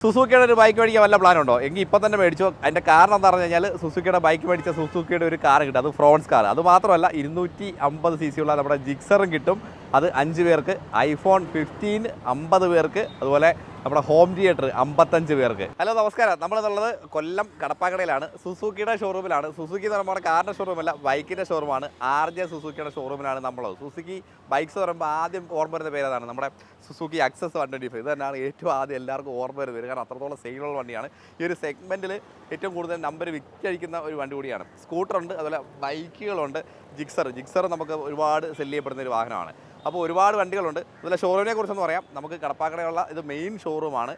സുസുക്കിയുടെ ഒരു ബൈക്ക് മേടിക്കാൻ വല്ല പ്ലാൻ ഉണ്ടോ എങ്കിൽ ഇപ്പം തന്നെ മേടിച്ചോ. അതിൻ്റെ കാരണം എന്താ പറഞ്ഞു കഴിഞ്ഞാൽ സുസുക്കിയുടെ ബൈക്ക് മേടിച്ച സുസുക്കിയുടെ ഒരു കാർ കിട്ടും. അത് ഫ്രോൺസ് കാർ. അത് മാത്രമല്ല 250 cc ഉള്ള നമ്മുടെ ജിക്സറും കിട്ടും. അത് 5 പേർക്ക്, iPhone 15 50 പേർക്ക്, അതുപോലെ നമ്മുടെ ഹോം തിയേറ്റർ 55 പേർക്ക്. ഹലോ നമസ്കാരം. നമ്മളുള്ളത് കൊല്ലം കടപ്പാക്കടയിലാണ്. സുസുക്കിയുടെ ഷോറൂമിലാണ്. സുസുക്കി എന്ന് പറയുമ്പോൾ കാറിൻ്റെ ഷോറൂമല്ല, ബൈക്കിൻ്റെ ഷോറൂമാണ്. RJ സുസുക്കിയുടെ ഷോറൂമിലാണ് നമ്മളുള്ളത്. സുസുക്കി ബൈക്സ് പറയുമ്പോൾ ആദ്യം ഓർമ്മ വരുന്ന പേരാണ് നമ്മുടെ സുസുക്കി അക്സസ് 125. ഇത് തന്നെയാണ് ഏറ്റവും ആദ്യം എല്ലാവർക്കും ഓർമ്മ വരുന്നത്. കാരണം അത്രത്തോളം സെയിലുള്ള വണ്ടിയാണ്. ഈ ഒരു സെഗ്മെൻറ്റിൽ ഏറ്റവും കൂടുതൽ നമ്പർ വിറ്റഴിക്കുന്ന ഒരു വണ്ടി കൂടിയാണ്. സ്കൂട്ടറുണ്ട്, അതുപോലെ ബൈക്കുകളുണ്ട്. ജിക്സർ നമുക്ക് ഒരുപാട് സെല്ല് ചെയ്യപ്പെടുന്ന ഒരു വാഹനമാണ്. അപ്പോൾ ഒരുപാട് വണ്ടികളുണ്ട്. അതുപോലെ ഷോറൂമിനെ കുറിച്ചൊന്ന് പറയാം. നമുക്ക് കടപ്പാക്കടയുള്ള ഇത് മെയിൻ ഷോറൂമാണ്.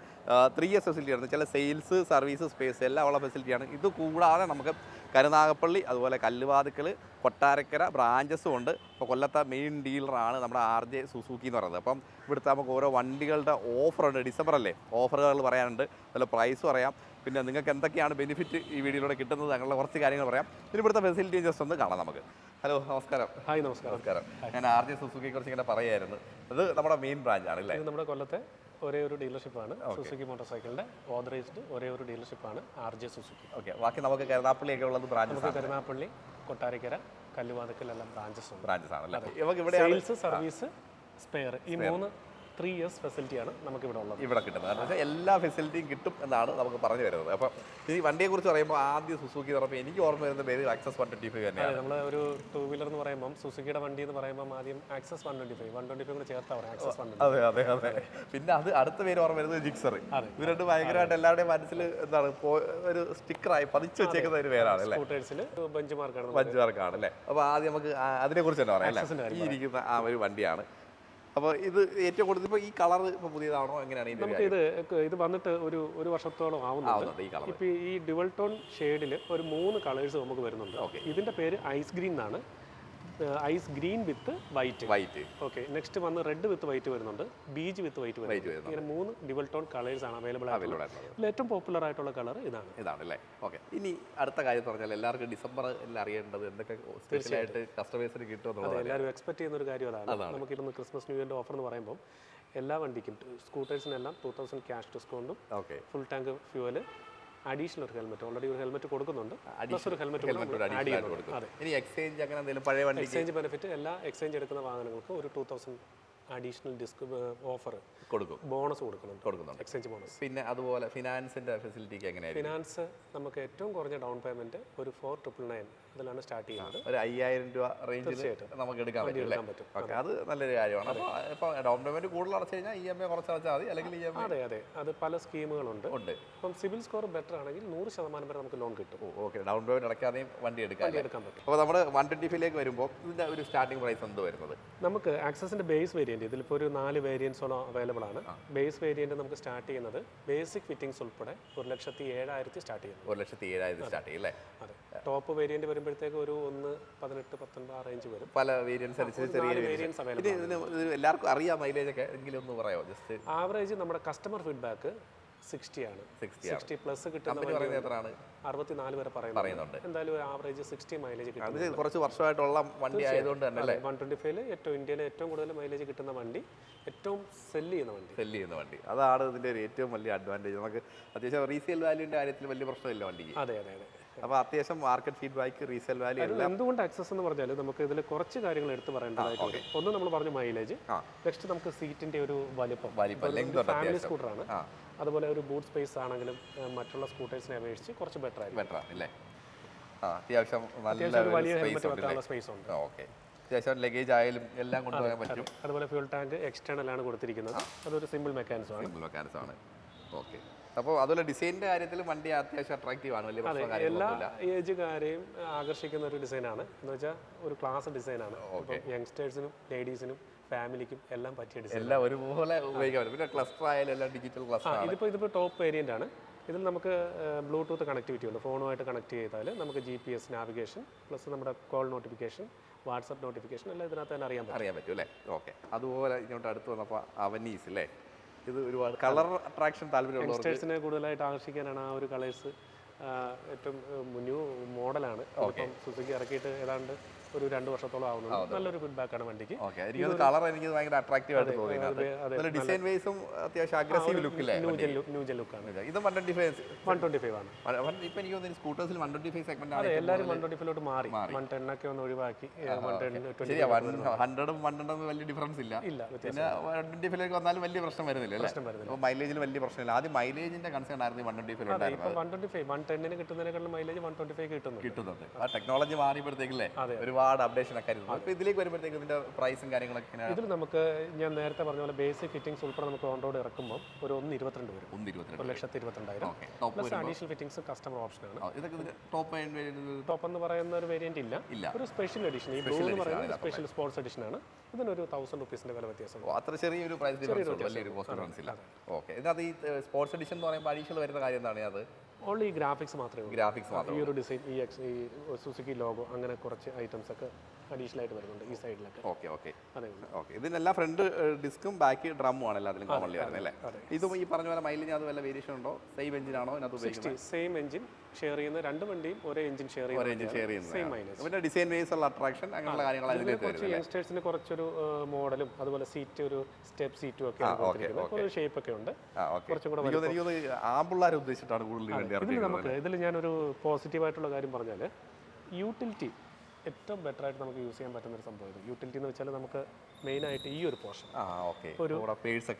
3S ഫെസിലിറ്റിയാണ്. ചില സെയിൽസ്, സർവീസ്, സ്പേസ് എല്ലാം ഉള്ള ഫെസിലിറ്റിയാണ്. ഇത് കൂടാതെ നമുക്ക് കരുനാഗപ്പള്ളി, അതുപോലെ കല്ലുവാതുക്കൽ, കൊട്ടാരക്കര ബ്രാഞ്ചസും ഉണ്ട്. ഇപ്പോൾ കൊല്ലത്തെ മെയിൻ ഡീലറാണ് നമ്മുടെ RJ സുസുക്കി എന്ന് പറയുന്നത്. അപ്പം ഇവിടുത്തെ നമുക്ക് ഓരോ വണ്ടികളുടെ ഓഫറുണ്ട്. ഡിസംബർ അല്ലേ, ഓഫറുകൾ പറയാനുണ്ട്. അതുപോലെ പ്രൈസ് പറയാം. പിന്നെ നിങ്ങൾക്ക് എന്തൊക്കെയാണ് ബെനിഫിറ്റ് ഈ വീഡിയോയിലൂടെ കിട്ടുന്നത്, അങ്ങനെയുള്ള കുറച്ച് കാര്യങ്ങൾ പറയാം. പിന്നെ ഇവിടുത്തെ ഫെസിലിറ്റി ജസ്റ്റ് ഒന്ന് കാണാം നമുക്ക്. ഹലോ നമസ്കാരം. ഹായ് നമസ്കാരം. ഞാൻ RJ സുസുക്കിയെ കുറിച്ച് ഇങ്ങനെ പറയായിരുന്നു. അത് നമ്മുടെ മെയിൻ ബ്രാഞ്ച് ആണ് അല്ലേ? ഇത് നമ്മുടെ കൊല്ലത്തെ ഒരേ ഒരു ഡീലർഷിപ്പാണ്. സുസുക്കി മോട്ടോർ സൈക്കിളിന്റെ ഓതറൈസ്ഡ് ഒരേ ഒരു ഡീലർഷിപ്പാണ് RJ സുസുക്കി. ഓക്കെ, ബാക്കി നമുക്ക് കരുനാപ്പള്ളിയൊക്കെ ഉള്ളത് ബ്രാഞ്ചസ്. കരുനാപ്പള്ളി, കൊട്ടാരക്കര, കല്ലുവാതുക്കൽ എല്ലാം ബ്രാഞ്ചസ് ആണ്. സെയിൽസ്, സർവീസ്, സ്പെയർ, ഈ 3S ഫെസിലിറ്റിയാണ് നമുക്ക് ഇവിടെ കിട്ടുന്നത്. പക്ഷേ എല്ലാ ഫെസിലിറ്റിയും കിട്ടും എന്നാണ് നമുക്ക് പറഞ്ഞു വരുന്നത്. അപ്പം ഈ വണ്ടിയെക്കുറിച്ച് പറയുമ്പോൾ ആദ്യം സുസുക്കി എന്ന് പറയുമ്പോൾ എനിക്ക് ഓർമ്മ വരുന്ന പേര് അക്സസ് 125 തന്നെയാണ്. നമ്മൾ ഒരു 2 വീലർ എന്ന് പറയുമ്പോൾ സുസുക്കിയുടെ വണ്ടി എന്ന് പറയുമ്പോൾ ആദ്യം ആക്സസ് 125 കൂടെ ചേർത്താ പറയാം. ആക്സസ് 125. അതെ. പിന്നെ അത് അടുത്ത പേര് ഓർമ്മ വരുന്നത് ജിക്സർ. ഇത് രണ്ട് ഭയങ്കരമായിട്ട് എല്ലാവരുടെയും മനസ്സിൽ എന്താണ് ഒരു സ്റ്റിക്കറായി പതിച്ചു വെച്ചേക്കുന്ന ഒരു പേരാണ് അല്ലേ? സ്കൂട്ടേഴ്സിൽ ബെഞ്ച് മാർക്കാണ് അല്ലേ? അപ്പോൾ ആദ്യം നമുക്ക് അതിനെക്കുറിച്ച് തന്നെ പറയാം അല്ലേ? ഈ ഇരിക്കുന്ന ആ ഒരു വണ്ടിയാണ്. അപ്പോൾ ഇത് ഏറ്റവും കൂടുതൽ ഇപ്പോൾ ഈ കളർ ഇപ്പോൾ പുതിയതാണോ എങ്ങനെയാണ്? നമുക്ക് ഇത് വന്നിട്ട് ഒരു വർഷത്തോളം ആവുന്നുണ്ട്. ഇപ്പോൾ ഈ ഡ്യുവൽ ടോൺ ഷെയ്ഡിൽ ഒരു 3 കളേഴ്സ് നമുക്ക് വരുന്നുണ്ട്. ഇതിന്റെ പേര് ഐസ് ഗ്രീൻ എന്നാണ്. Ice green with white. Okay, next വന്ന് റെഡ് വിത്ത് വൈറ്റ് വരുന്നുണ്ട്, ബീജ് വിത്ത് വൈറ്റ് വരുന്നുണ്ട്. ഇങ്ങനെ 3 ഡ്യുവൽ ടോൺ കളേഴ്സ് ആണ് അവൈലബിൾ ആയിട്ടുള്ളത്. ഇതിൽ ഏറ്റവും പോപ്പുലർ ആയിട്ടുള്ള കളർ ഇതാണ് അല്ലേ? ഓക്കെ, ഇനി അടുത്ത കാര്യം പറഞ്ഞാൽ എല്ലാവർക്കും ഡിസംബറിൽ അറിയേണ്ടത് എന്തൊക്കെ സ്പെഷ്യലായിട്ട് കസ്റ്റമേഴ്സിന് കിട്ടുമെന്നുള്ളത് എല്ലാവരും എക്സ്പെക്ട് ചെയ്യുന്ന ഒരു കാര്യം അതാണ്. നമുക്കിരുന്ന് ക്രിസ്മസ് ന്യൂ ഇയറിന്റെ ഓഫർ എന്ന് പറയുമ്പോൾ എല്ലാ വണ്ടിക്കും സ്കൂട്ടേഴ്സിനെല്ലാം 2000 ക്യാഷ് ഡിസ്കൗണ്ടും, ഫുൾ ടാങ്ക് ഫ്യൂവല്, അഡീഷണൽ ഒരു ഹെൽമെറ്റ്, ഓൾറെഡി ഒരു ഹെൽമെറ്റ് കൊടുക്കുന്നുണ്ട്, പ്ലസ് ഒരു ഹെൽമെറ്റ് എക്സ്ചേഞ്ച് ബെനിഫിറ്റ്. എല്ലാ എക്സ്ചേഞ്ച് എടുക്കുന്ന വാഹനങ്ങൾക്ക് ഒരു 2000 അഡീഷണൽ ഓഫർ കൊടുക്കും, ബോണസ് കൊടുക്കുന്നുണ്ട്, എക്സ്ചേഞ്ച് ബോണസ്. പിന്നെ അതുപോലെ ഫിനാൻസിന്റെ ഫെസിലിറ്റിക്ക് എങ്ങനെയാണ്? ഫിനാൻസ് നമുക്ക് ഏറ്റവും കുറഞ്ഞ ഡൗൺ പേയ്മെന്റ് ഒരു 4999 അതിലാണ് സ്റ്റാർട്ട് ചെയ്യുന്നത്. ഒരു 5000 രൂപ റേഞ്ചിൽ നമുക്ക് എടുക്കാൻ പറ്റും. ഓക്കെ, അത് നല്ലൊരു കാര്യമാണ്. അപ്പോൾ ഡൗൺ പേയ്മെന്റ് കൂടുതൽ അടച്ചു കഴിഞ്ഞാൽ EMI കുറച്ച് അടച്ചാൽ മതി, അല്ലെങ്കിൽ അതെ അത് പല സ്കീമുകളുണ്ട്. അപ്പം സിവിൽ സ്കോർ ബെറ്റർ ആണെങ്കിൽ 100% വരെ നമുക്ക് ലോൺ കിട്ടും. ഓക്കെ, ഡൗൺ പേയ്മെന്റ് അടക്കാതെയും വണ്ടി എടുക്കാൻ പറ്റും. അപ്പോൾ നമ്മുടെ 125ലേക്ക് വരുമ്പോൾ ഇതിന്റെ ഒരു സ്റ്റാർട്ടിംഗ് പ്രൈസ് എന്ത് വരുന്നത്? നമുക്ക് ആക്സസിന്റെ ബേസ് വേരിയന്റ് ഇതിലിപ്പോൾ ഒരു 4 വേരിയൻസോളം അവൈലബിൾ ആണ്. ബേസ് വേരിയന്റ് നമുക്ക് സ്റ്റാർട്ട് ചെയ്യുന്നത് ബേസിക് ഫിറ്റിംഗ്സ് ഉൾപ്പെടെ 1,07,000 സ്റ്റാർട്ട് ചെയ്യും. 1,07,000 സ്റ്റാർട്ട് ചെയ്യും അല്ലേ? അതെ. ടോപ്പ് വേരിയന്റ് വരുമ്പോഴത്തേക്ക് ഒരു 1,18-19 ആ റേഞ്ച് വരും. പല വേരിയൻസ് അനുസരിച്ച് ചെറിയ വേരിയൻസ് അവൈലബിൾ ആണ്. എല്ലാവർക്കും അറിയാം മൈലേജ് ഒക്കെ, എങ്കിലും ഒന്ന് പറയാമോ? ജസ്റ്റ് ആവറേജ് നമ്മുടെ കസ്റ്റമർ ഫീഡ്ബാക്ക് 60 ആണ്. 60 പ്ലസ് കിട്ടുന്ന 64 വരെ പറയുന്നുണ്ട്. എന്തായാലും ഒരു ആവറേജ് 60 മൈലേജ് കിട്ടും. കുറച്ച് വർഷമായിട്ടുള്ള വണ്ടി ആയതുകൊണ്ട് തന്നെ 125 ഇന്ത്യയിലെ ഏറ്റവും കൂടുതൽ മൈലേജ് കിട്ടുന്ന വണ്ടി, ഏറ്റവും സെല്ല് ചെയ്യുന്ന വണ്ടി അതാണ് ഇതിന്റെ ഏറ്റവും വലിയ അഡ്വാൻറ്റേജ്. നമുക്ക് അത്യാവശ്യം റീസെയിൽ വാല്യൂന്റെ കാര്യത്തിൽ വലിയ പ്രശ്നമില്ല വണ്ടിക്ക്. അതെ. അപ്പോൾ അത്യാവശ്യം മാർക്കറ്റ് ഫീഡ്ബാക്ക്, റീസെയിൽ വാല്യൂ എല്ലാം. എന്തുകൊണ്ട് ആക്സസ് എന്ന് പറഞ്ഞാൽ നമുക്ക് ഇതിൽ കുറച്ച് കാര്യങ്ങൾ എടുത്ത് പറയേണ്ടതായിട്ടുണ്ട്. ഒന്ന് നമ്മൾ പറഞ്ഞു മൈലേജ്, നെക്സ്റ്റ് നമുക്ക് സീറ്റിന്റെ ഒരു വലിപ്പം, ഫാമിലി സ്കൂട്ടറാണ്. അതുപോലെ ഒരു ബൂട്ട് സ്പേസ് ആണെങ്കിലും മറ്റുള്ള സ്കൂട്ടേഴ്സിനെ അപേക്ഷിച്ച് കുറച്ച് ബെറ്റർ ആയിരിക്കും. അത്യാവശ്യം വലിയ ഹെൽമെറ്റ് വെക്കാനുള്ള സ്പേസ് ഉണ്ട്. ഓക്കെ, അത്യാവശ്യം ലഗേജ് ആയാലും എല്ലാം കൊണ്ടുപോകാൻ പറ്റും. അതുപോലെ ഫ്യൂൽ ടാങ്ക് എക്സ്റ്റേണൽ ആണ് കൊടുത്തിരിക്കുന്നത്. അതൊരു സിമ്പിൾ മെക്കാനിസം ആണ്. ഓക്കെ, അപ്പോൾ അതുപോലെ ഡിസൈനിന്റെ കാര്യത്തിൽ വണ്ടി അത്യാവശ്യം അട്രാക്റ്റീവ് ആണ്. എല്ലാ ഏജുകാരെയും ആകർഷിക്കുന്ന ഒരു ഡിസൈനാണ്. എന്ന് വെച്ചാൽ ഒരു ക്ലാസ് ഡിസൈനാണ്. യങ്സ്റ്റേഴ്സിനും ലേഡീസിനും ഫാമിലിക്കും എല്ലാം പറ്റിയ ഡിസൈൻ. എല്ലാം ഒരുപോലെ ഉപയോഗിക്കാൻ പറ്റും. പിന്നെ ക്ലസ്റ്റർ ആയാലും എല്ലാം ഡിജിറ്റൽ ക്ലസ്റ്റർ. ഇതിപ്പോൾ ടോപ്പ് വേരിയന്റ് ആണ്. ഇതിൽ നമുക്ക് ബ്ലൂടൂത്ത് കണക്ടിവിറ്റി ഉണ്ട്. ഫോണുമായിട്ട് കണക്ട് ചെയ്താൽ നമുക്ക് GPS നാവിഗേഷൻ പ്ലസ് നമ്മുടെ കോൾ നോട്ടിഫിക്കേഷൻ, വാട്സപ്പ് നോട്ടിഫിക്കേഷൻ എല്ലാം ഇതിനകത്ത് തന്നെ അറിയാൻ പറ്റും അല്ലേ? ഓക്കെ, അതുപോലെ ഇങ്ങോട്ട് അടുത്ത് വന്നപ്പോൾ അവനീസ് അല്ലേ? ഇത് ഒരുപാട് കളർ അട്രാക്ഷൻ താല്പര്യമുള്ളവർക്ക്, യങ്സ്റ്റേഴ്സിനെ കൂടുതലായിട്ട് ആകർഷിക്കാനാണ് ആ ഒരു കളേഴ്സ്. ഏറ്റവും ന്യൂ മോഡലാണ്. സുസുക്കി ഇറക്കിയിട്ട് ഏതാണ്ട് ഒരു 2 വർഷത്തോളം ആവുന്നുണ്ട്. നല്ലൊരു ഫീഡ്ബാക്ക് ആണ് വണ്ടിക്ക്. കളർ എനിക്ക് ഭയങ്കര അട്രാക്റ്റീവ് ആയിട്ട് തോന്നി. ഡിസൈൻ വൈസും അത്യാവശ്യം അഗ്രസീവ് ലുക്ക് ഇല്ലേ? ന്യൂജൻ ലുക്കാണ്. ഇത് 125 ആണ്. ഇപ്പൊ എനിക്ക് തോന്നുന്നു സ്കൂട്ടേഴ്സിൽ 125 സെഗ്മെന്റ് ആണ്. എല്ലാവരും 125 മാറി. 110 ഒക്കെ ഒന്ന് ഒഴിവാക്കി 120. 100 100 വലിയ ഡിഫറൻസ് ഇല്ല. പിന്നെ 125 വന്നാലും വലിയ പ്രശ്നം വരുന്നില്ല. അപ്പോൾ മൈലേജിൽ വലിയ പ്രശ്നമില്ല. ആദ്യം മൈലേജിന്റെ കൺസേൺ ആയിരുന്നു 125 ഉണ്ടായിരുന്നത്. 110 കിട്ടുന്നതിനേക്കാളും മൈലേജ് 125 കിട്ടുന്നുണ്ട്. ആ ടെക്നോളജി മാറിയപ്പോഴത്തേക്കല്ലേ ഒരുപാട് അപ്ഡേഷൻ ഒക്കെ ആയിരുന്നു. അപ്പോൾ ഇതിലേക്ക് വരുമ്പോഴത്തേക്ക് ഇതിന്റെ പ്രൈസും കാര്യങ്ങളൊക്കെ ഇതിൽ നമുക്ക് ഞാൻ നേരത്തെ പറഞ്ഞ പോലെ ബേസിക് ഫിറ്റിംഗ്സ് ഉൾപ്പെടെ നമുക്ക് ഓൺ റോഡ് ഇറക്കുമ്പോൾ ഒരു 1.22 വരും. 1,22,000. Plus additional fittings customer option ആണ്. ടോപ്പ് എന്ന് പറയുന്ന ഒരു വേരിയന്റ് ഇല്ല. ഒരു സ്പെഷ്യൽ എഡിഷൻ, ഈ ബ്ലൂ എന്ന് പറയുന്നത് സ്പെഷ്യൽ സ്പോർട്സ് എഡിഷൻ ആണ്. ഇതിനൊരു 1000 റുപ്പീസിന്റെ വില വ്യത്യാസം. അത്ര ചെറിയൊരു പ്രൈസ് ഡിഫറൻസ്, വലിയൊരു കോസ്റ്റ് ഡിഫറൻസ് ഇല്ല. ഓക്കെ. ഇതിനകത്ത് ഈ സ്പോർട്സ് എഡിഷൻ എന്ന് പറയുമ്പോൾ അഡീഷണൽ വരുന്ന കാര്യം എന്താണ്? അത് ഓൺലി ഗ്രാഫിക്സ് മാത്രമേ ഉള്ളൂ. ഗ്രാഫിക്സ് മാത്രം. ഈ ഒരു ഡിസൈൻ, ഈ സുസുക്കി ലോഗോ, അങ്ങനെ കുറച്ച് ഐറ്റംസ് ഒക്കെ അഡീഷണൽ ആയിട്ട് വരുന്നുണ്ട് ഈ സൈഡിലൊക്കെ. ഓക്കെ ഓക്കെ അതെ ഓക്കെ. ഇതിനെല്ലാം ഫ്രണ്ട് ഡിസ്കും ബാക്ക് ഡ്രമ്മും ആണ് എല്ലാത്തിലും കോമൺലി വരുന്നത് അല്ലേ? ഇതും ഈ പറഞ്ഞ പോലെ മൈലേജ് അത് വല്ല വേരിയേഷൻ ഉണ്ടോ? സെയിം എഞ്ചിൻ ആണോ ഇതിനകത്ത് ഉപയോഗിക്കുന്നത്? സെയിം എഞ്ചിൻ ഷെയർ ചെയ്യുന്ന രണ്ട് വണ്ടിയും ഒരേ എഞ്ചിൻ ഷെയർ ചെയ്യുന്നത്. Same mileage. പിന്നെ ഡിസൈൻ വൈസ് ഉള്ള അട്രാക്ഷൻ അങ്ങനെയുള്ള കാര്യങ്ങൾ കുറച്ച് യങ്സ്റ്റേഴ്സിന് കുറച്ചൊരു മോഡലും അതുപോലെ സീറ്റ് ഒരു സ്റ്റെപ്പ് സീറ്റും ഒക്കെ ഒരു ഷേപ്പ് ഒക്കെ ഉണ്ട്. കുറച്ചും കൂടെ ആമ്പിള്ളാരെ ഉദ്ദേശിച്ചിട്ടാണ് കൂടുതൽ. ഇതിൽ ഞാനൊരു പോസിറ്റീവായിട്ടുള്ള കാര്യം പറഞ്ഞാൽ യൂട്ടിലിറ്റി ഏറ്റവും ബെറ്റർ ആയിട്ട് നമുക്ക് യൂസ് ചെയ്യാൻ പറ്റുന്ന ഒരു സംഭവം. യൂട്ടിലിറ്റി എന്ന് വെച്ചാൽ നമുക്ക് മെയിനായിട്ട് ഈ ഒരു പോർഷൻ ഒരു പേഴ്സ്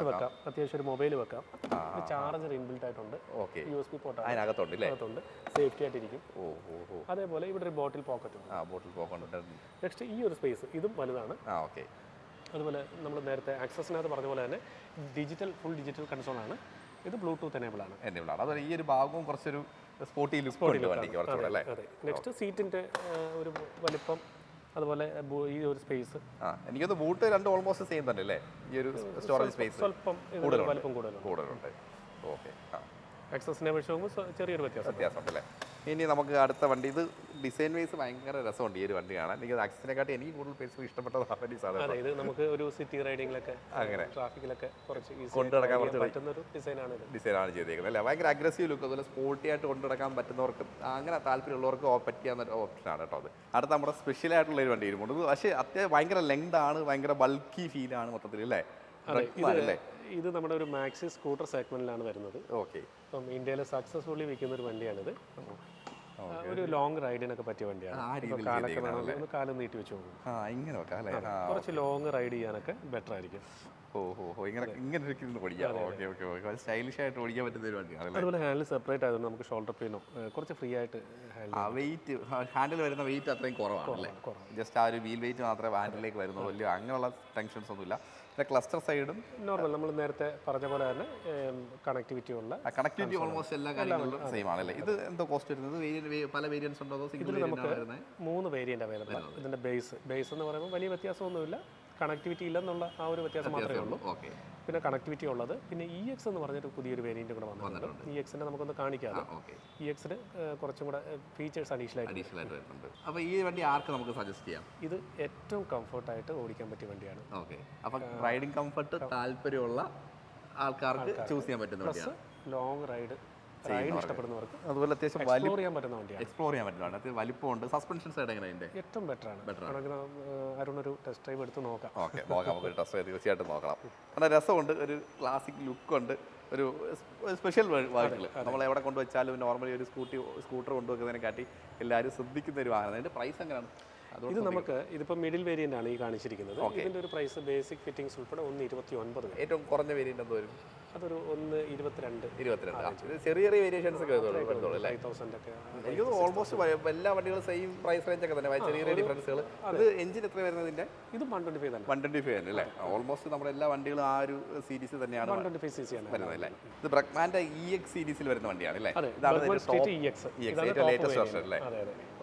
വെക്കാം, അത്യാവശ്യം ഒരു മൊബൈൽ വെക്കാം, ചാർജർ ഇൻബിൽറ്റ് ആയിട്ടുണ്ട്, USB പോർട്ട് അതിനകത്തുണ്ട്, സേഫ്റ്റി ആയിട്ടിരിക്കും. അതേപോലെ ഇവിടെ ഒരു ബോട്ടിൽ പോക്കറ്റ് ഉണ്ട്. നെക്സ്റ്റ് ഈ ഒരു സ്പേസ് ഇതും വലുതാണ്. അതുപോലെ നമ്മൾ നേരത്തെ ആക്സസിനകത്ത് പറഞ്ഞ പോലെ തന്നെ ഫുൾ ഡിജിറ്റൽ കൺസോൾ ആണ്. ഇത് ബ്ലൂടൂത്ത് എനേബിൾ ആണ്. അതുപോലെ ഈ ഒരു ഭാഗവും കുറച്ചൊരു സ്പോർട്ടി ലുക്ക് ഉണ്ട് വണ്ടിക്ക് കുറച്ചുകൂടെ അല്ലേ? നെക്സ്റ്റ് സീറ്റിന്റെ ഒരു വലിപ്പം, അതുപോലെ ഈ ഒരു സ്പേസ്. എനിക്കത് ബൂട്ട് രണ്ട് ഓൾമോസ്റ്റ് സെയിം തന്നെ അല്ലേ? ഈ ഒരു സ്റ്റോറേജ് സ്പേസ് സ്വല്പം വലിപ്പം കൂടുതലുണ്ട്. ഓക്കെ. ആക്സസിനെ വെച്ച് നോക്കുമ്പോൾ ചെറിയൊരു വ്യത്യാസം അല്ലേ? ഇനി നമുക്ക് അടുത്ത വണ്ടി, ഇത് ഡിസൈൻ വൈസ് ഭയങ്കര രസമുണ്ട് ഈ ഒരു വണ്ടി കാണാൻ. എനിക്ക് ആക്സിനെക്കാട്ടി എനിക്ക് കൂടുതൽ പേഴ്സണലി ഇഷ്ടപ്പെട്ടത് സാധനം. ഇത് നമുക്ക് ഒരു സിറ്റി റൈഡിങ്ങിലൊക്കെ അങ്ങനെ ട്രാഫിക്കിലൊക്കെ കുറച്ച് കൊണ്ടു നടക്കാൻ പറ്റുന്ന ഒരു ഡിസൈനാണ് ചെയ്തേക്കുന്നത് അല്ലേ? ഭയങ്കര അഗ്രസീവ് ലുക്ക്, അതുപോലെ സ്പോർട്ടി ആയിട്ട് കൊണ്ടു നടക്കാൻ പറ്റുന്നവർക്ക്, അങ്ങനെ താല്പര്യമുള്ളവർക്ക് പറ്റിയാവുന്ന ഓപ്ഷനാണ് കേട്ടോ അത്. അടുത്ത നമ്മുടെ സ്പെഷ്യൽ ആയിട്ടുള്ള ഒരു വണ്ടി ഇരുമുണ്ട്. പക്ഷേ അത്യാവശ്യം ഭയങ്കര ലെങ്ത് ആണ്, ഭയങ്കര ബൾക്കി ഫീലാണ് മൊത്തത്തിൽ അല്ലേ? ഇത് നമ്മുടെ ഒരു മാക്സി സ്കൂട്ടർ സെഗ്മെന്റിലാണ് വരുന്നത്. ഓക്കെ. ഇപ്പം ഇന്ത്യയിൽ സക്സസ്ഫുള്ളി വിൽക്കുന്ന ഒരു വണ്ടിയാണിത്. ഒരു ലോങ് റൈഡിനൊക്കെ പറ്റിയ വണ്ടിയാണ്. കാലം നീട്ടി വെച്ച് പോകും, കുറച്ച് ലോങ് റൈഡ് ചെയ്യാനൊക്കെ ബെറ്റർ ആയിരിക്കും. സ്റ്റൈലിഷ് ആയിട്ട് ഓടിക്കാൻ പറ്റുന്ന ഒരു വണ്ടിയാണ്. അതുപോലെ ഹാൻഡിൽ സെപ്പറേറ്റ് ആയതുകൊണ്ട് നമുക്ക് ഷോൾഡർ പെയിനോ കുറച്ച് ഫ്രീ ആയിട്ട് വെയിറ്റ് ഹാൻഡിൽ വരുന്ന വെയിറ്റ് അത്രയും കുറവാണ്. ജസ്റ്റ് ആ ഒരു വീൽ വെയിറ്റ് മാത്രമേ ഹാൻഡിലേക്ക് വരുന്നുള്ളൂ. വലിയ അങ്ങനെയുള്ള ടെൻഷൻസ് ഒന്നുമില്ല. ക്ലസ്റ്റർ സൈഡും നോർമൽ നമ്മൾ നേരത്തെ പറഞ്ഞ പോലെ തന്നെ കണക്ടിവിറ്റി ഓൾമോസ്റ്റ് എല്ലാ കാര്യങ്ങളും സെയിം ആണല്ലേ? ഇത് എന്തോ കോസ്റ്റ് വരുന്നത്? പല വേരിയൻസ് ഉണ്ടോ? ഇതിൽ നമുക്ക് 3 വേരിയന്റ് അവൈലബിൾ ആണ്. ഇതിന്റെ ബേസ് എന്ന് പറയുമ്പോൾ വലിയ വ്യത്യാസമൊന്നുമില്ല, കണക്ടിവിറ്റി ഇല്ലെന്നുള്ള ആ ഒരു വ്യത്യാസം മാത്രമേ ഉള്ളൂ. പിന്നെ കണക്ടിവിറ്റി ഉള്ളത്, പിന്നെ EX എന്ന് പറഞ്ഞിട്ട് പുതിയൊരു വേരിയന്റ് കൂടെ വന്നിട്ടുണ്ട്. EXനെ നമുക്കൊന്ന് കാണിക്കാം. EXന് കുറച്ചും കൂടെ ഫീച്ചേഴ്സ് അഡീഷണൽ ആയിട്ട് വരുന്നുണ്ട്. അപ്പോൾ ഈ വണ്ടി ആർക്ക് നമുക്ക് സജസ്റ്റ് ചെയ്യാം? ഇത് ഏറ്റവും കംഫർട്ടായിട്ട് ഓടിക്കാൻ പറ്റിയ വണ്ടിയാണ്. ഓക്കെ. അപ്പോൾ റൈഡിംഗ് കംഫർട്ട് താല്പര്യമുള്ള ആൾക്കാർക്ക് ചൂസ് ചെയ്യാൻ പറ്റുന്ന വണ്ടിയാണ്. ലോങ് റൈഡ് ഇഷ്ടപ്പെടുന്നവർക്ക് അതുപോലെ അത്യാവശ്യം എക്സ്പ്ലോർ ചെയ്യാൻ പറ്റുന്ന വണ്ടിയാണ്. എക്സ്പ്ലോർ ചെയ്യാൻ പറ്റുന്നതാണ്. അത്യാവശ്യം വലിപ്പമുണ്ട്. സസ്പെൻഷൻ സൈഡ് എങ്ങനെയുണ്ട്? ഏറ്റവും ബെറ്റർ ആണ്. അരുണൊരു ടെസ്റ്റ് ഡ്രൈവ് എടുത്ത് നോക്കാം. ഓക്കെ, നോക്കാം. നമുക്ക് ടെസ്റ്റ് ഡ്രൈവ് തീർച്ചയായിട്ടും നോക്കണം. കാരണം രസമുണ്ട്, ഒരു ക്ലാസിക് ലുക്കുണ്ട്, ഒരു സ്പെഷ്യൽ വാഹനങ്ങൾ നമ്മൾ എവിടെ കൊണ്ടുവച്ചാലും നോർമലി ഒരു സ്കൂട്ടർ കൊണ്ടുവെക്കുന്നതിനെക്കാട്ടി എല്ലാവരും ശ്രദ്ധിക്കുന്ന ഒരു വാഹനം. അതിൻ്റെ പ്രൈസ് എങ്ങനെയാണ്? ഇത് നമുക്ക് ഇതിപ്പോൾ മിഡിൽ വേരിയന്റ് ആണ് ഈ കാണിച്ചിരിക്കുന്നത്. ഇതിന്റെ ഒരു പ്രൈസ് ബേസിക് ഫിറ്റിംഗ്സ് ഉൾപ്പെടെ 1,29. ഏറ്റവും കുറഞ്ഞ വേരിയന്റ് എന്തോ വരും? അതൊരു 1,22. ചെറിയ ചെറിയ വേരിയേഷൻസ് ഒക്കെ 5,000 ഒക്കെ. എനിക്ക് ഓൾമോസ്റ്റ് എല്ലാ വണ്ടികളും സെയിം പ്രൈസ് റേഞ്ച് ഒക്കെ തന്നെ, ചെറിയ ചെറിയ ഡിഫറൻസുകൾ. ഇത് എഞ്ചിൻ എത്ര വരുന്നതിന്റെ? ഇത് 125 തന്നെ. 125 തന്നെ അല്ലേ? ഓൾമോസ്റ്റ് നമ്മുടെ എല്ലാ വണ്ടികളും ആ ഒരു സീരീസ് തന്നെയാണ് 125 cc വരുന്നത് അല്ലേ? ഇത് ബ്രക്മാന്റെ EX സീരീസിൽ വരുന്ന വണ്ടിയാണ് അല്ലേ? ഇതാണ് ലേറ്റസ്റ്റ് വെർഷൻ അല്ലേ?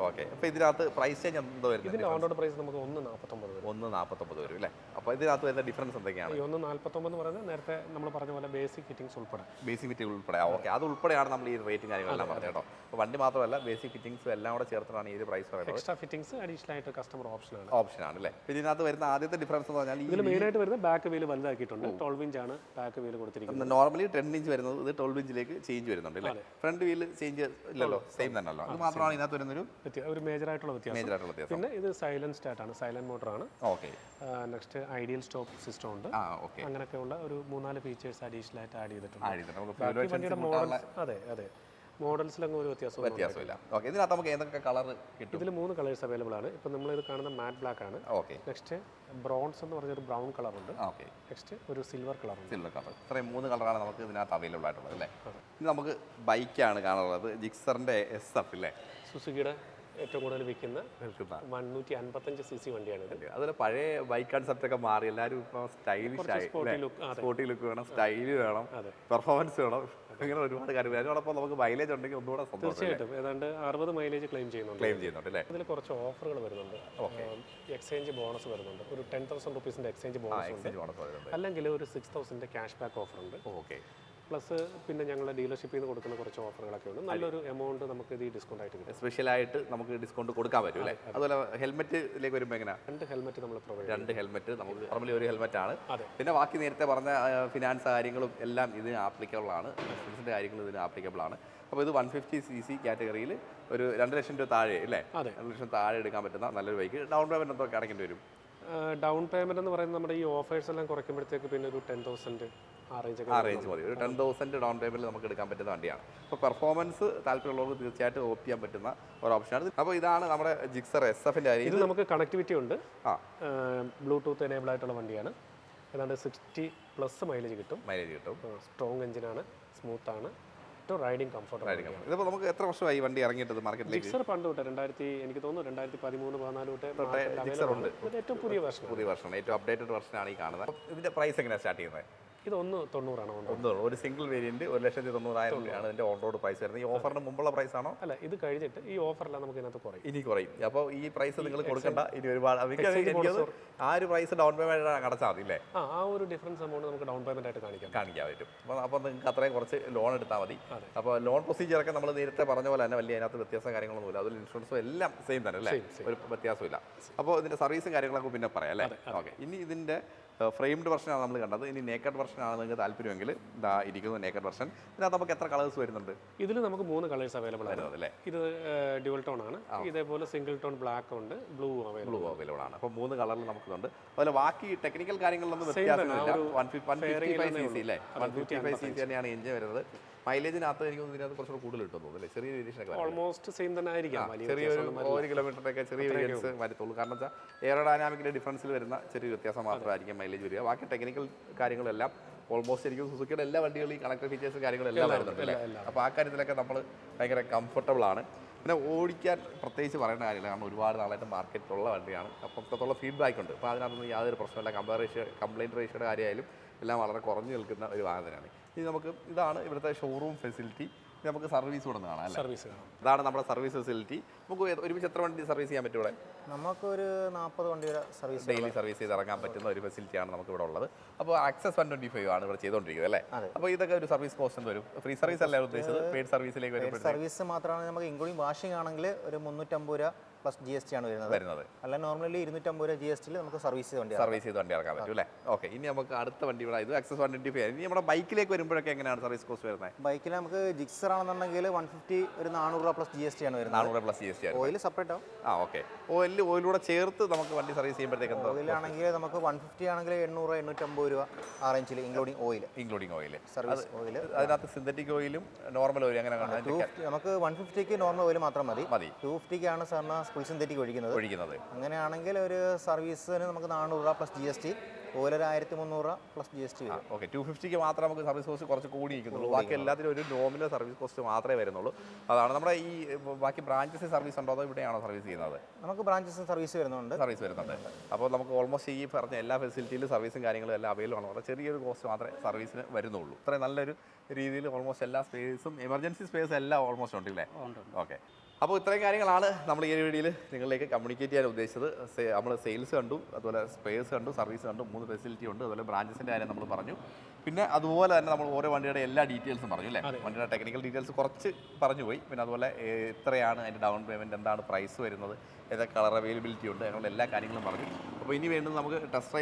ഓക്കെ. അപ്പോൾ ഇതിനകത്ത് പ്രൈസ് ചേഞ്ച് എന്തോ വരുന്നത്? ഇതിന്റെ ഓൺ റോഡ് പ്രൈസ് നമുക്ക് 1,49 വരും അല്ലേ? അപ്പോൾ ഇതിനകത്ത് വരുന്ന ഡിഫറൻസ് എന്തൊക്കെയാണ്? 1,49 എന്ന് പറയുന്നത് നേരത്തെ നമ്മൾ പറഞ്ഞ പോലെ ബേസിക് ഫിറ്റിംഗ്സ് ഉൾപ്പെടെ. ബേസിക് ഫിറ്റിംഗ് ഉൾപ്പെടെ ഓക്കെ, അത് ഉൾപ്പെടെയാണ് നമ്മൾ ഈ റേറ്റും കാര്യങ്ങളെല്ലാം പറഞ്ഞത് കേട്ടോ. അപ്പോൾ വണ്ടി മാത്രമല്ല ബേസിക് ഫിറ്റിംഗ്സും എല്ലാം കൂടെ ചേർത്താണ് ഈ ഒരു പ്രൈസ് പറയുന്നത്. എക്സ്ട്രാ ഫിറ്റിംഗ്സ് അഡീഷണൽ ആയിട്ട് കസ്റ്റമർ ഓപ്ഷനാണ് അല്ലേ. പിന്നെ ഇതിനകത്ത് വരുന്ന ആദ്യത്തെ ഡിഫറൻസ് എന്ന് പറഞ്ഞാൽ ഇതിൽ മെയിനായിട്ട് വരുന്നത് ബാക്ക് വീല് വലുതാക്കിയിട്ടുണ്ട്. 12 ഇഞ്ചാണ് ബാക്ക് വീല് കൊടുത്തിരിക്കുന്നത്. നോർമലി 10 ഇഞ്ച് വരുന്നത് ഇത് 12 ഇഞ്ചിലേക്ക് ചേഞ്ച് വരുന്നുണ്ട് അല്ലേ. ഫ്രണ്ട് വീല് ചേഞ്ച് ഇല്ലല്ലോ, സെയിം തന്നെയല്ലോ. അത് മാത്രമാണ് ഇതിനകത്ത് വരുന്നൊരു മേജർ ആയിട്ടുള്ള വ്യത്യാസം. പിന്നെ ഇത് സൈലൻസ്ഡ് ആയിട്ടാണ്, സൈലന്റ് മോട്ടറാണ്. Okay. Next ideal stop system ഉണ്ട്. അങ്ങനെയൊക്കെയുള്ള ഒരു 3-4 ഫീച്ചേഴ്സ് അഡീഷണൽ ആയിട്ട് ആഡ് ചെയ്തിട്ടുണ്ട്. വണ്ടിയുടെ മോഡൽസ് അതെ മോഡൽസിലൊന്നും ഒരു വ്യത്യാസമില്ല. ഓക്കെ. ഇതിനകത്ത് നമുക്ക് ഏതൊക്കെ കളർ കിട്ടും? ഇതിൽ 3 കളേഴ്സ് അവൈലബിൾ ആണ്. ഇപ്പം നമ്മൾ ഇത് കാണുന്ന മാറ്റ് ബ്ലാക്ക് ആണ്. ഓക്കെ. നെക്സ്റ്റ് ബ്രോൺസ് എന്ന് പറഞ്ഞൊരു ബ്രൗൺ കളർ ഉണ്ട്. ഓക്കെ. നെക്സ്റ്റ് ഒരു സിൽവർ കളർ ഉണ്ട്. Silver colour. ഇത്രയും 3 കളറാണ് നമുക്ക് ഇതിനകത്ത് അവൈലബിൾ ആയിട്ടുള്ളത് അല്ലേ. ഇനി നമുക്ക് ബൈക്കാണ് കാണാനുള്ളത്. ജിക്സറിന്റെ SF അല്ലേ, സുസുക്കിയുടെ ഏറ്റവും കൂടുതൽ വിൽക്കുന്ന 155 cc വണ്ടിയാണിത്. അതുപോലെ പഴയ ബൈക്ക് കൺസെപ്റ്റ് ഒക്കെ മാറി, എല്ലാവരും ഇപ്പോൾ സ്റ്റൈലിഷ് ആയി, സ്പോർട്ടി ലുക്ക് വേണം, സ്റ്റൈല് വേണം, പെർഫോമൻസ് വേണം, അങ്ങനെ ഒരുപാട് കാര്യങ്ങൾ. അതിനോടൊപ്പം നമുക്ക് മൈലേജ് ഉണ്ടെങ്കിൽ ഒന്നുകൂടെ സന്തോഷം. തീർച്ചയായിട്ടും ഏതാണ്ട് 60 മൈലേജ് ക്ലെയിം ചെയ്യുന്നുണ്ട് അല്ലേ. ഇതിൽ കുറച്ച് ഓഫറുകൾ വരുന്നുണ്ട്. എക്സ്ചേഞ്ച് ബോണസ് വരുന്നുണ്ട്. ഒരു 10,000 റുപ്പീസിന്റെ എക്സ്ചേഞ്ച് ബോണസ് ഉണ്ട്. അല്ലെങ്കിൽ ഒരു 6,000 ക്യാഷ് ബാക്ക് ഓഫർ ഉണ്ട്. ഓക്കെ. പ്ലസ് പിന്നെ ഞങ്ങളുടെ ഡീലർഷിപ്പിൽ നിന്ന് കൊടുക്കുന്ന കുറച്ച് ഓഫറുകളൊക്കെ ഉണ്ട്. നല്ലൊരു എമൗണ്ട് നമുക്ക് ഇത് ഡിസ്കൗണ്ട് ആയിട്ട് കിട്ടും. സ്പെഷ്യലായിട്ട് നമുക്ക് ഡിസ്കൗണ്ട് കൊടുക്കാൻ പറ്റും അല്ലേ. അതുപോലെ ഹെൽമെറ്റിലേക്ക് വരുമ്പോൾ എങ്ങനെയാണ്? 2 ഹെൽമെറ്റ് നമ്മൾ പ്രൊവൈഡ് 2 ഹെൽമെറ്റ് നമുക്ക് നോർമലി ഒരു ഹെൽമെറ്റ് ആണ്. പിന്നെ ബാക്കി നേരത്തെ പറഞ്ഞ ഫിനാൻസ് കാര്യങ്ങളും എല്ലാം ഇതിന് ആപ്ലിക്കബിൾ ആണ്. ഇൻഷുറൻസിൻ്റെ കാര്യങ്ങളും ഇതിന് ആപ്ലിക്കബിൾ ആണ്. അപ്പോൾ ഇത് 150 cc കാറ്റഗറിയിൽ ഒരു 2 ലക്ഷം രൂപ താഴെ അല്ലേ, 2 ലക്ഷം താഴെ എടുക്കാൻ പറ്റുന്ന നല്ലൊരു ബൈക്ക്. ഡൗൺ പേയ്മെൻറ്റ് എന്തൊക്കെ അടയ്ക്കേണ്ടി വരും? ഡൗൺ പേയ്മെന്റ് എന്ന് പറയുന്നത് നമ്മുടെ ഈ ഓഫേഴ്സ് എല്ലാം കുറയ്ക്കുമ്പോഴത്തേക്ക് പിന്നെ ഒരു 10,000 ആ റേഞ്ച് മതി. ഒരു 10,000 ഡൗൺ പേയ്മെൻറ്റ് നമുക്ക് എടുക്കാൻ പറ്റുന്ന വണ്ടിയാണ്. അപ്പോൾ പെർഫോമൻസ് താല്പര്യമുള്ളവർക്ക് തീർച്ചയായിട്ടും ഓപ്റ്റ് ചെയ്യാൻ പറ്റുന്ന ഒരു ഓപ്ഷനാണ്. അപ്പോൾ ഇതാണ് നമ്മുടെ ജിക്സർ SF-ൻ്റെ കാര്യം. ഇത് നമുക്ക് കണക്ടിവിറ്റി ഉണ്ട്. ബ്ലൂടൂത്ത് എനേബിൾ ആയിട്ടുള്ള വണ്ടിയാണ്. ഏതാണ്ട് 60+ മൈലേജ് കിട്ടും. സ്ട്രോങ് എഞ്ചിനാണ്, സ്മൂത്ത് ആണ്, റൈഡിങ് കംഫർട്ട്. ഇതിപ്പോൾ നമുക്ക് എത്ര വർഷമായി വണ്ടി ഇറങ്ങിയിട്ടത് മാർക്കറ്റിലേക്ക്? ജിക്സർ പണ്ട് തൊട്ട് എനിക്ക് തോന്നുന്നു 2013-14 തൊട്ട് ഏറ്റവും പുതിയ വെർഷൻ, ഏറ്റവും അപ്ഡേറ്റഡ് വെർഷനാണ് ഈ കാണുന്നത്. ഇതിന്റെ പ്രൈസ് എങ്ങനെയാണ് സ്റ്റാർട്ട് ചെയ്യുന്നത്? ഇത് 190 ഒരു സിംഗിൾ വേരിയന്റ് 1,90,000 രൂപയാണ് ഇതിന്റെ ഓൺ റോഡ് പ്രൈസ് വരുന്നത്. ഈ ഓഫറിന് മുമ്പുള്ള പ്രൈസ് ആണോ? അല്ല, ഇത് കഴിഞ്ഞിട്ട് ഈ ഓഫറെല്ലാം നമുക്ക് ഇതിനകത്ത് കുറയും. അപ്പോൾ ഈ പ്രൈസ് നിങ്ങൾ കൊടുക്കണ്ട. ഇനി ഒരുപാട് ആ ഒരു പ്രൈസ് ഡൗൺ പേയ്മെന്റ് അടച്ചാൽ മതി അല്ലേ. ആ ഒരു ഡിഫറൻസ് എമൗണ്ട് നമുക്ക് ഡൗൺ പേയ്മെന്റ് ആയിട്ട് കാണിക്കാൻ പറ്റും. അപ്പോൾ നിങ്ങൾക്ക് അത്രയും കുറച്ച് ലോൺ എടുത്താൽ മതി. അപ്പോൾ ലോൺ പ്രൊസീജിയറൊക്കെ നമ്മൾ നേരത്തെ പറഞ്ഞ പോലെ തന്നെ വലിയ അതിനകത്ത് വ്യത്യാസം കാര്യങ്ങളൊന്നുമില്ല. അതിൽ ഇൻഷുറൻസും എല്ലാം സെയിം തന്നെ അല്ലേ, ഒരു വ്യത്യാസമില്ല. അപ്പോൾ ഇതിന്റെ സർവീസും കാര്യങ്ങളൊക്കെ പിന്നെ പറയാം അല്ലേ. ഓക്കെ. ഇനി ഇതിന്റെ ഫ്രെയിംഡ് വെർഷനാണ് നമ്മൾ കണ്ടത്. ഇനി നേക്കഡ് വെർഷനാണ് നിങ്ങൾക്ക് താല്പര്യമെങ്കിൽ ഇതാ ഇരിക്കുന്നത് നേക്കഡ് വെർഷൻ. ഇതിനകത്ത് നമുക്ക് എത്ര കളേഴ്സ് വരുന്നുണ്ട്? ഇതിൽ നമുക്ക് 3 കളേഴ്സ് അവൈലബിൾ ആണ് അല്ലേ. ഇത് ഡ്യുവൽ ടോൺ ആണ്. ഇതേപോലെ സിംഗിൾ ടോൺ ബ്ലാക്ക് ഉണ്ട്, ബ്ലൂ അവൈലബിൾ ആണ്. അപ്പോൾ 3 കളറിൽ നമുക്കുണ്ട്. അതുപോലെ ബാക്കി ടെക്നിക്കൽ കാര്യങ്ങളിലൊന്നും വ്യത്യാസമില്ല. 155 cc അല്ലേ, 155 cc തന്നെയാണ് എഞ്ചിൻ വരുന്നത്. മൈലേജിനകത്ത് എനിക്ക് ഇതിനകത്ത് കുറച്ചുകൂടി കൂടുതൽ കിട്ടുന്നു അല്ലേ. ചെറിയ വേരിയേഷൻ ഓൾമോസ്റ്റ് സെയിം തന്നെ ആയിരിക്കാം. ചെറിയൊരു 1 കിലോമീറ്ററൊക്കെ ചെറിയ വേരിയൻസ് വരത്തുള്ളൂ. കാരണം വെച്ചാൽ എയറോഡൈനാമിക്കിന്റെ ഡിഫറൻസിൽ വരുന്ന ചെറിയ വ്യത്യാസം മാത്രമായിരിക്കും മൈലേജ് വരിക. ബാക്കി ടെക്നിക്കൽ കാര്യങ്ങളെല്ലാം ഓൾമോസ്റ്റ് എനിക്ക് സുസുക്കിയുടെ എല്ലാ വണ്ടികളും ഈ കണക്റ്റഡ് ഫീച്ചേഴ്സ് കാര്യങ്ങളെല്ലാം വരുന്നുണ്ട് അല്ലേ. അപ്പോൾ ആ കാര്യത്തിലൊക്കെ നമ്മൾ ഭയങ്കര കംഫർട്ടബിൾ ആണ്. പിന്നെ ഓടിക്കാൻ പ്രത്യേകിച്ച് പറയേണ്ട കാര്യമില്ല, കാരണം ഒരുപാട് നാളായിട്ട് മാർക്കറ്റിലുള്ള വണ്ടിയാണ്. അപ്പം അത്രത്തോളം ഫീഡ്ബാക്ക് ഉണ്ട്. അപ്പോൾ അതിനകത്തൊന്നും യാതൊരു പ്രശ്നമില്ല. കംപ്ലയിൻറ്റ് റേഷ്യോയുടെ കാര്യമായാലും എല്ലാം വളരെ കുറഞ്ഞു നിൽക്കുന്ന ഒരു വാഹനമാണ്. ഇനി നമുക്ക് ഇതാണ് ഇവിടുത്തെ ഷോറൂം ഫെസിലിറ്റി. നമുക്ക് സർവീസ് കൂടെ കാണാം അല്ലേ. ഇതാണ് നമ്മുടെ സർവീസ് ഫെസിലിറ്റി. നമുക്ക് ഒരുമിച്ച് എത്ര വണ്ടി സർവീസ് ചെയ്യാൻ പറ്റും ഇവിടെ? നമുക്കൊരു 40 വണ്ടി വരെ സർവീസ് ഡെയിലി സർവീസ് ചെയ്ത് ഇറങ്ങാൻ പറ്റുന്ന ഒരു ഫെസിലിറ്റിയാണ് നമുക്ക് ഇവിടെ ഉള്ളത്. അപ്പോൾ ആക്സസ് 125 ആണ് ഇവിടെ ചെയ്തുകൊണ്ടിരിക്കുന്നത് അല്ലേ. അപ്പോൾ ഇതൊക്കെ ഒരു സർവീസ് കോസ്റ്റ് എന്ത് വരും? ഫ്രീ സർവീസ് അല്ലേ ഉദ്ദേശിച്ചത്? പെയ്ഡ് സർവീസിലേക്ക് വരും. സർവീസ് മാത്രമാണ് നമുക്ക് ഇൻക്ലൂഡിംഗ് വാഷിംഗ് ആണെങ്കിൽ ഒരു 350 രൂപ പ്ലസ് GST ആണ് വരുന്നത്. അല്ല നോർമലി 250 രൂപ GST നമുക്ക് സർവീസ് ചെയ്ത് വണ്ടി ഇറക്കാൻ പറ്റും അല്ലേ. ഓക്കെ. ഇനി നമുക്ക് അടുത്ത വണ്ടി ഇവിടെ ഇത് ആക്സസ് 125. ഇനി നമ്മുടെ ബൈക്കിലേക്ക് വരുമ്പോഴൊക്കെ എങ്ങനെയാണ് സർവീസ് കോസ്റ്റ് വരുന്നത്? ബൈക്കിൽ നമുക്ക് ജിക്സർ ആണെന്നുണ്ടെങ്കിൽ 150 ഒരു 400 രൂപ പ്ലസ് GST ആണ് വരുന്നത്. 400 പ്ലസ് GST ആണ്. ഓയിൽ സെപ്പറേറ്റ് ആവും. ഓക്കെ. ഓയിലൂടെ ചേർത്ത് നമുക്ക് വണ്ടി സർവീസ് ചെയ്യുമ്പോഴത്തേക്ക് ഓയിലാണെങ്കിൽ നമുക്ക് 150 ആണെങ്കിൽ 800 850 രൂപ ആ റേഞ്ചിൽ ഇൻക്ലൂഡിംഗ് ഓയിൽ സർവീസ് ഓയിൽ. അതിനകത്ത് സിന്തറ്റിക് ഓയിലും നോർമൽ ഓയിൽ അങ്ങനെ നമുക്ക് 150ക്ക് നോർമൽ ഓയിൽ മാത്രം മതി. 250 ആണ് സാറിന് ഫുൾ സിന്തറ്റിക് ഒഴിക്കുന്നത്. അങ്ങനെയാണെങ്കിൽ ഒരു സർവീസിന് നമുക്ക് 400 രൂപ പ്ലസ് GST, ഓയിൽ ഒരു 1300 രൂപ പ്ലസ് GST വരും. ഓക്കെ. 250ക്ക് മാത്രം നമുക്ക് സർവീസ് കോസ്റ്റ് കുറച്ച് കൂടിയിരിക്കുന്നുള്ളൂ. ബാക്കി എല്ലാത്തിനും ഒരു നോമിനൽ സർവീസ് കോസ്റ്റ് മാത്രമേ വരുന്നുള്ളൂ. അതാണ് നമ്മുടെ ഈ ബാക്കി ബ്രാഞ്ചസ് സർവീസ് ഉണ്ടോ അതോ ഇവിടെയാണോ സർവീസ് ചെയ്യുന്നത്? നമുക്ക് ബ്രാഞ്ചസ് സർവീസ് വരുന്നുണ്ട്. അപ്പോൾ നമുക്ക് ഓൾമോസ്റ്റ് ഈ പറഞ്ഞ എല്ലാ ഫെസിലിറ്റിയിലും സർവീസും കാര്യങ്ങളും എല്ലാം അവൈലബിൾ ആണ്. വളരെ ചെറിയൊരു കോസ്റ്റ് മാത്രമേ സർവീസിന് വരുന്നുള്ളൂ. ഇത്രയും നല്ലൊരു രീതിയിൽ ഓൾമോസ്റ്റ് എല്ലാ സ്പേസും എമർജൻസി സ്പേസ് എല്ലാം ഓൾമോസ്റ്റ് ഉണ്ടല്ലേ. ഓക്കെ. അപ്പോൾ ഇത്രയും കാര്യങ്ങളാണ് നമ്മൾ ഈ ഒരു വീഡിയോയിൽ നിങ്ങളിലേക്ക് കമ്മ്യൂണിക്കേറ്റ് ചെയ്യാൻ ഉദ്ദേശിച്ചത്. നമ്മൾ സെയിൽസ് കണ്ടു, അതുപോലെ സ്പെയർസ് കണ്ടു, സർവീസ് കണ്ടു, 3 ഫെസിലിറ്റി ഉണ്ട്, അതുപോലെ ബ്രാഞ്ചസിൻ്റെ കാര്യം നമ്മൾ പറഞ്ഞു. പിന്നെ അതുപോലെ തന്നെ നമ്മൾ ഓരോ വണ്ടിയുടെ എല്ലാ ഡീറ്റെയിൽസും പറഞ്ഞു അല്ലേ? വണ്ടിയുടെ ടെക്നിക്കൽ ഡീറ്റെയിൽസ് കുറച്ച് പറഞ്ഞു പോയി. പിന്നെ അതുപോലെ എത്രയാണ് അതിൻ്റെ ഡൗൺ പേയ്മെൻറ്റ്, എന്താണ് പ്രൈസ് വരുന്നത്, ഏതൊക്കെ കളർ അവൈലബിലിറ്റി ഉണ്ട്, അങ്ങനെയുള്ള എല്ലാ കാര്യങ്ങളും പറഞ്ഞു. അപ്പോൾ ഇനി വേണ്ടത് നമുക്ക് ടെസ്റ്റ്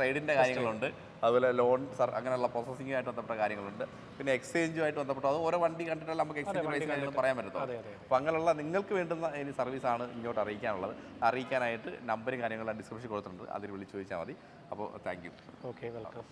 റൈഡിൻ്റെ കാര്യങ്ങളുണ്ട്, അതുപോലെ ലോൺ അങ്ങനെയുള്ള പ്രോസസ്സിങ്ങുമായിട്ട് ബന്ധപ്പെട്ട കാര്യങ്ങളുണ്ട്, പിന്നെ എക്സ്ചേഞ്ചുമായിട്ട് ബന്ധപ്പെട്ട അത് ഓരോ വണ്ടി കണ്ടിട്ടല്ല നമുക്ക് എക്സ്ചേഞ്ച് പ്രൈസ് കാര്യങ്ങൾ പറയാൻ പറ്റത്തുള്ളൂ. അപ്പോൾ അങ്ങനെയുള്ള നിങ്ങൾക്ക് വേണ്ടുന്ന ഇനി സർവീസാണ് ഇങ്ങോട്ട് അറിയിക്കാനുള്ളത്. അറിയിക്കാനായിട്ട് നമ്പറും കാര്യങ്ങളും ഡിസ്ക്രിപ്ഷൻ കൊടുത്തിട്ടുണ്ട്, അതിൽ വിളിച്ച് ചോദിച്ചാൽ മതി. അപ്പോൾ താങ്ക് യു. Okay, welcome.